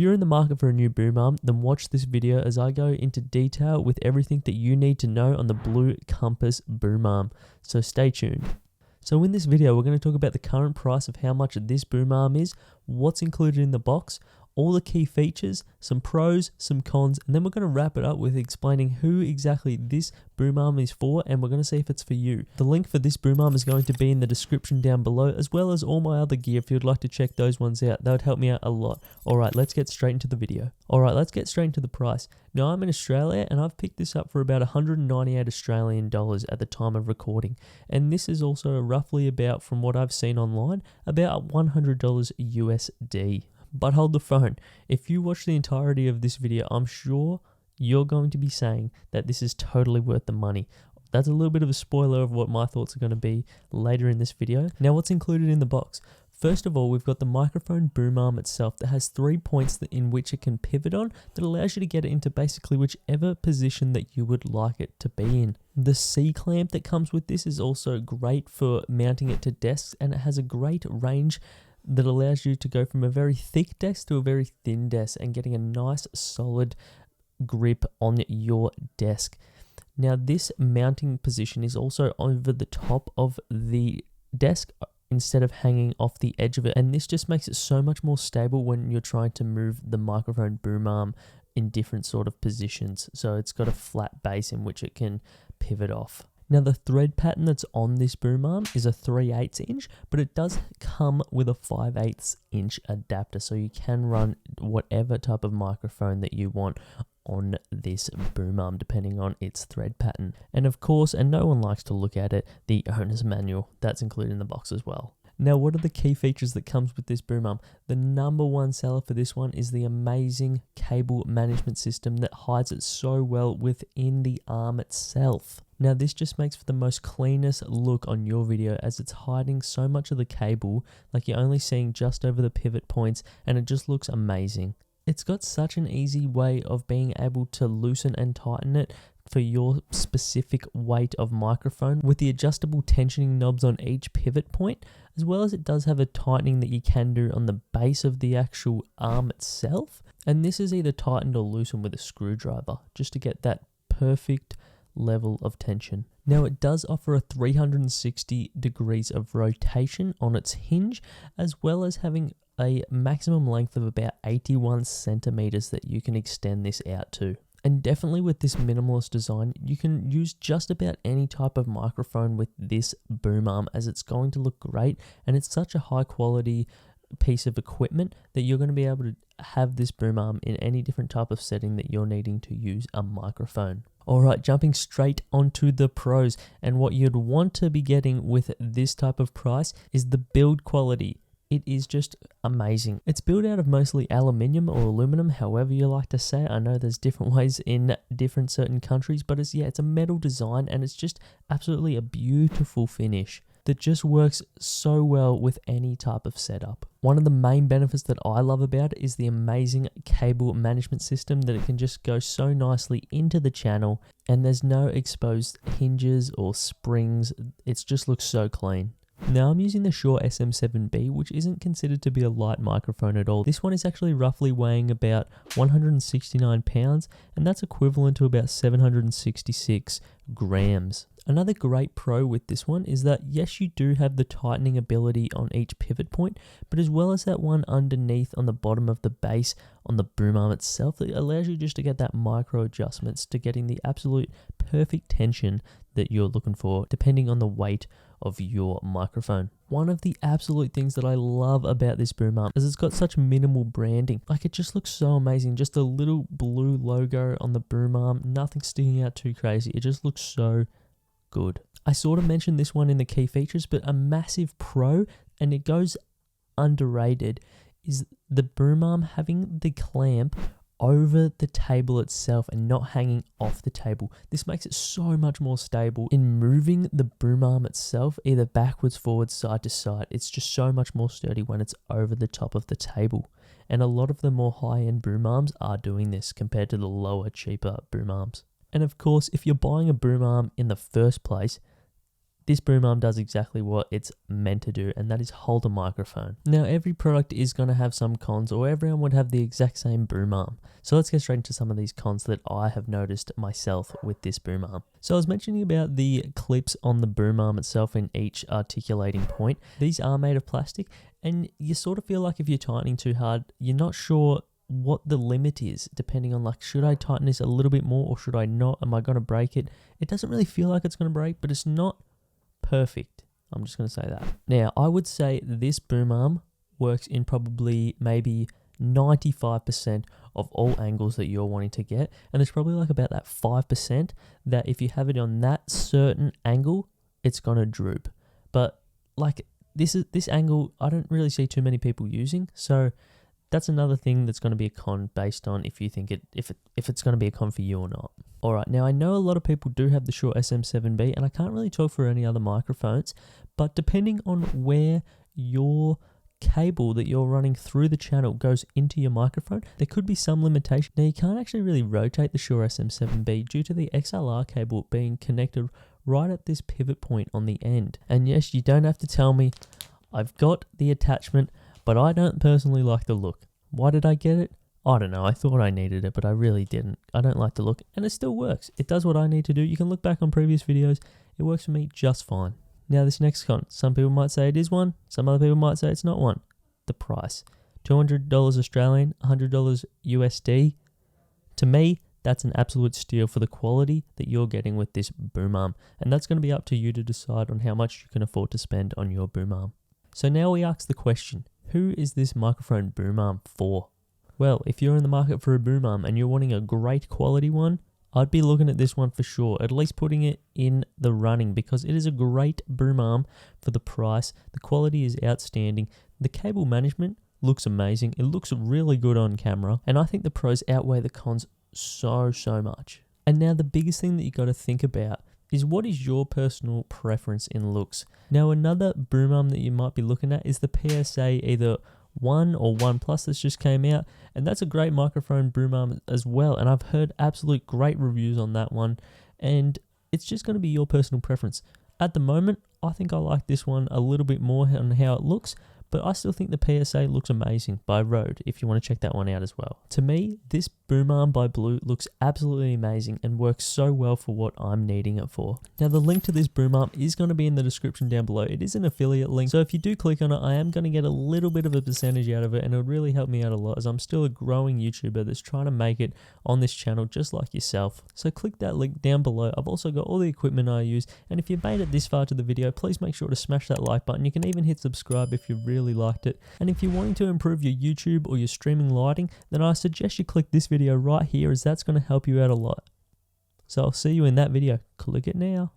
you're in the market for a new boom arm, then watch this video as I go into detail with everything that you need to know on the Blue Compass boom arm. So stay tuned. So in this video, we're going to talk about the current price of how much this boom arm is, what's included in the box, all the key features, some pros, some cons, and then we're going to wrap it up with explaining who exactly this boom arm is for, and we're going to see if it's for you. The link for this boom arm is going to be in the description down below, as well as all my other gear if you'd like to check those ones out. That would help me out a lot. Alright, let's get straight into the video. Alright, let's get straight into the price. Now I'm in Australia and I've picked this up for about 198 Australian dollars at the time of recording. And this is also roughly about, from what I've seen online, about $100 USD. But hold the phone. If you watch the entirety of this video, I'm sure you're going to be saying that this is totally worth the money. That's a little bit of a spoiler of what my thoughts are going to be later in this video. Now, what's included in the box? First of all, we've got the microphone boom arm itself that has 3 points in which it can pivot on that allows you to get it into basically whichever position that you would like it to be in. The C-clamp that comes with this is also great for mounting it to desks, and it has a great range that allows you to go from a very thick desk to a very thin desk and getting a nice solid grip on your desk. Now this mounting position is also over the top of the desk instead of hanging off the edge of it, and this just makes it so much more stable when you're trying to move the microphone boom arm in different sort of positions. So it's got a flat base in which it can pivot off. Now the thread pattern that's on this boom arm is a 3/8 inch, but it does come with a 5/8 inch adapter, so you can run whatever type of microphone that you want on this boom arm depending on its thread pattern. And of course, and no one likes to look at it, the owner's manual, that's included in the box as well. Now, what are the key features that comes with this boom arm? The number one seller for this one is the amazing cable management system that hides it so well within the arm itself. Now, this just makes for the most cleanest look on your video, as it's hiding so much of the cable, like you're only seeing just over the pivot points, and it just looks amazing. It's got such an easy way of being able to loosen and tighten it for your specific weight of microphone, with the adjustable tensioning knobs on each pivot point, as well as it does have a tightening that you can do on the base of the actual arm itself. And this is either tightened or loosened with a screwdriver, just to get that perfect level of tension. Now it does offer a 360 degrees of rotation on its hinge, as well as having a maximum length of about 81 centimeters that you can extend this out to. And definitely with this minimalist design, you can use just about any type of microphone with this boom arm, as it's going to look great, and it's such a high quality piece of equipment that you're going to be able to have this boom arm in any different type of setting that you're needing to use a microphone. Alright, jumping straight onto the pros, and what you'd want to be getting with this type of price is the build quality. It is just amazing. It's built out of mostly aluminium or aluminum, however you like to say it. I know there's different ways in different certain countries, but it's a metal design, and it's just absolutely a beautiful finish that just works so well with any type of setup. One of the main benefits that I love about it is the amazing cable management system, that it can just go so nicely into the channel, and there's no exposed hinges or springs. It just looks so clean. Now I'm using the Shure SM7B, which isn't considered to be a light microphone at all. This one is actually roughly weighing about 169 pounds, and that's equivalent to about 766 grams. Another great pro with this one is that yes, you do have the tightening ability on each pivot point, but as well as that one underneath on the bottom of the base on the boom arm itself, it allows you just to get that micro adjustments to getting the absolute perfect tension that you're looking for depending on the weight of your microphone. One of the absolute things that I love about this boom arm is it's got such minimal branding. Like, it just looks so amazing. Just a little blue logo on the boom arm, nothing sticking out too crazy. It just looks so good. I sort of mentioned this one in the key features, but a massive pro, and it goes underrated, is the boom arm having the clamp over the table itself and not hanging off the table. This makes it so much more stable in moving the boom arm itself, either backwards, forwards, side to side. It's just so much more sturdy when it's over the top of the table. And a lot of the more high-end boom arms are doing this compared to the lower, cheaper boom arms. And of course, if you're buying a boom arm in the first place, this boom arm does exactly what it's meant to do, and that is hold a microphone. Now, every product is going to have some cons, or everyone would have the exact same boom arm. So let's get straight into some of these cons that I have noticed myself with this boom arm. So I was mentioning about the clips on the boom arm itself in each articulating point. These are made of plastic, and you sort of feel like if you're tightening too hard, you're not sure what the limit is, depending on like, should I tighten this a little bit more or should I not? Am I going to break it? It doesn't really feel like it's going to break, but it's not perfect. I'm just going to say that. Now, I would say this boom arm works in probably maybe 95% of all angles that you're wanting to get. And there's probably like about that 5% that if you have it on that certain angle, it's going to droop. But like this angle, I don't really see too many people using. So that's another thing that's going to be a con based on if you think if it's going to be a con for you or not. All right, now I know a lot of people do have the Shure SM7B, and I can't really talk for any other microphones, but depending on where your cable that you're running through the channel goes into your microphone, there could be some limitation. Now, you can't actually really rotate the Shure SM7B due to the XLR cable being connected right at this pivot point on the end. And yes, you don't have to tell me, I've got the attachment, but I don't personally like the look. Why did I get it? I don't know. I thought I needed it, but I really didn't. I don't like the look, and it still works. It does what I need to do. You can look back on previous videos. It works for me just fine. Now, this next con. Some people might say it is one. Some other people might say it's not one. The price. $200 Australian, $100 USD. To me, that's an absolute steal for the quality that you're getting with this boom arm. And that's going to be up to you to decide on how much you can afford to spend on your boom arm. So now we ask the question, who is this microphone boom arm for? Well, if you're in the market for a boom arm and you're wanting a great quality one, I'd be looking at this one for sure, at least putting it in the running, because it is a great boom arm for the price. The quality is outstanding. The cable management looks amazing. It looks really good on camera, and I think the pros outweigh the cons so much. And now the biggest thing that you got to think about is, what is your personal preference in looks? Now, another boom arm that you might be looking at is the PSA either 1 or 1 Plus that's just came out, and that's a great microphone boom arm as well, and I've heard absolute great reviews on that one, and it's just going to be your personal preference. At the moment, I think I like this one a little bit more on how it looks, but I still think the PSA looks amazing by Rode, if you want to check that one out as well. To me, this boom arm by Blue looks absolutely amazing and works so well for what I'm needing it for. Now, the link to this boom arm is going to be in the description down below. It is an affiliate link, so if you do click on it, I am going to get a little bit of a percentage out of it, and it would really help me out a lot, as I'm still a growing YouTuber that's trying to make it on this channel just like yourself. So click that link down below. I've also got all the equipment I use, and if you've made it this far to the video, please make sure to smash that like button. You can even hit subscribe if you really liked it. And if you're wanting to improve your YouTube or your streaming lighting, then I suggest you click this video right here, as that's going to help you out a lot. So I'll see you in that video. Click it now.